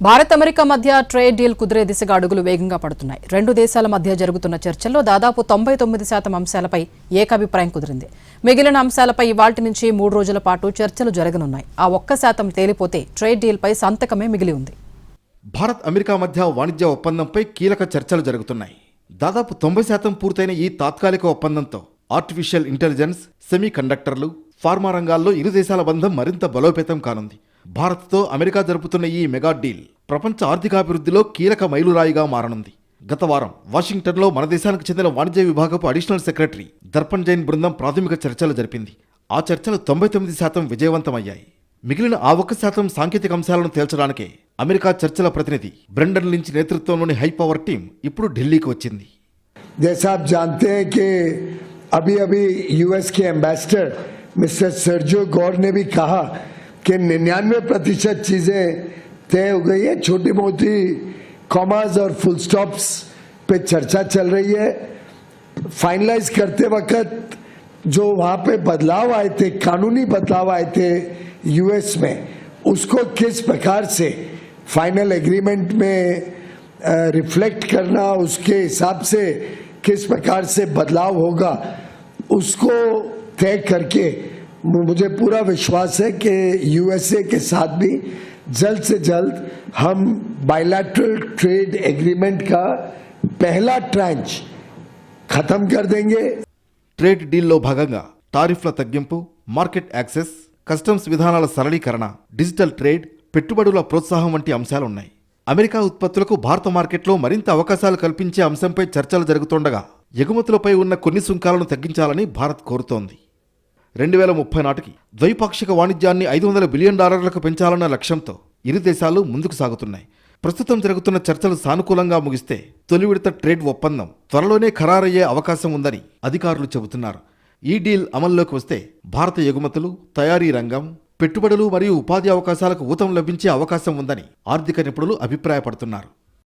Bharat America మధ్య trade deal కుదిరే దిశగా అడుగులు వేగంగా పడుతున్నాయి. రెండు దేశాల మధ్య జరుగుతున్న చర్చల్లో దాదాపు 99% అంశాలపై ఏకాభిప్రాయం కుదిరింది. మిగిలిన అంశాలపై ఇవాల్టి నుంచి 3 రోజుల పాటు చర్చలు జరగనున్నాయి. ఆ 1% తేలిపోతే ట్రేడ్ డీల్పై సంతకమే మిగిలి ఉంది. భారత్ అమెరికా మధ్య వాణిజ్య ఒప్పందంపై కీలక చర్చలు జరుగుతున్నాయి. దాదాపు 90% పూర్తయిన ఈ తాత్కాలిక ఒప్పందంతో ఆర్టిఫిషియల్ ఇంటెలిజెన్స్, సెమీ కండక్టర్లు, ఫార్మా రంగాల్లో ఇరు దేశాల బంధం మరింత బలోపేతం కానుంది. భారత్తో అమెరికా జరుపుతున్న ఈ మెగా డీల్ ప్రపంచ ఆర్థికాభివృద్ధిలో కీలక మైలురాయిగా మారనుంది. గత వారం వాషింగ్టన్లో మన దేశానికి చెందిన వాణిజ్య విభాగపు అడిషనల్ సెక్రటరీ దర్పణ్ జైన్ బృందం ప్రాథమిక చర్చలు జరిపింది. ఆ చర్చలు 99% విజయవంతమయ్యాయి. మిగిలిన ఆ 1% సాంకేతిక అంశాలను తేల్చడానికే అమెరికా చర్చల ప్రతినిధి బ్రెండన్ లించ్ నేతృత్వంలోని హై పవర్ టీం ఇప్పుడు ఢిల్లీకి వచ్చింది. जैसा आप जानते हैं कि अभी यूएस के एम्बेसडर मिस्टर सर्जियो गौर ने भी कहा कि 99% चीज़ें तय हो गई है. छोटी मोटी कॉमास और फुल स्टॉप्स पे चर्चा चल रही है. फाइनलाइज करते वक्त जो वहाँ पे बदलाव आए थे, कानूनी बदलाव आए थे यूएस में, उसको किस प्रकार से फाइनल एग्रीमेंट में रिफ्लेक्ट करना, उसके हिसाब से किस प्रकार से बदलाव होगा, उसको तय करके मुझे पूरा विश्वास है कि यूएसए के साथ भी जल्द से जल्द हम बायलैटरल ट्रेड एग्रीमेंट का पहला ट्रांच खत्म कर देंगे. ట్రేడ్ డీల్లో భాగంగా టారిఫ్ల తగ్గింపు, మార్కెట్ యాక్సెస్, కస్టమ్స్ విధానాల సరళీకరణ, డిజిటల్ ట్రేడ్, పెట్టుబడుల ప్రోత్సాహం వంటి అంశాలున్నాయి. అమెరికా ఉత్పత్తులకు భారత మార్కెట్లో మరింత అవకాశాలు కల్పించే అంశంపై చర్చలు జరుగుతుండగా ఎగుమతులపై ఉన్న కొన్ని సుంకాలను తగ్గించాలని భారత్ కోరుతోంది. 2030 నాటికి ద్వైపాక్షిక వాణిజ్యాన్ని $500 బిలియన్ పెంచాలన్న లక్ష్యంతో ఇరు దేశాలు ముందుకు సాగుతున్నాయి. ప్రస్తుతం జరుగుతున్న చర్చలు సానుకూలంగా ముగిస్తే తొలి విడత ట్రేడ్ ఒప్పందం త్వరలోనే ఖరారయ్యే అవకాశం ఉందని అధికారులు చెబుతున్నారు. ఈ డీల్ అమల్లోకి వస్తే భారత ఎగుమతులు, తయారీ రంగం, పెట్టుబడులు మరియు ఉపాధి అవకాశాలకు ఊతం లభించే అవకాశం ఉందని ఆర్థిక నిపుణులు అభిప్రాయపడుతున్నారు.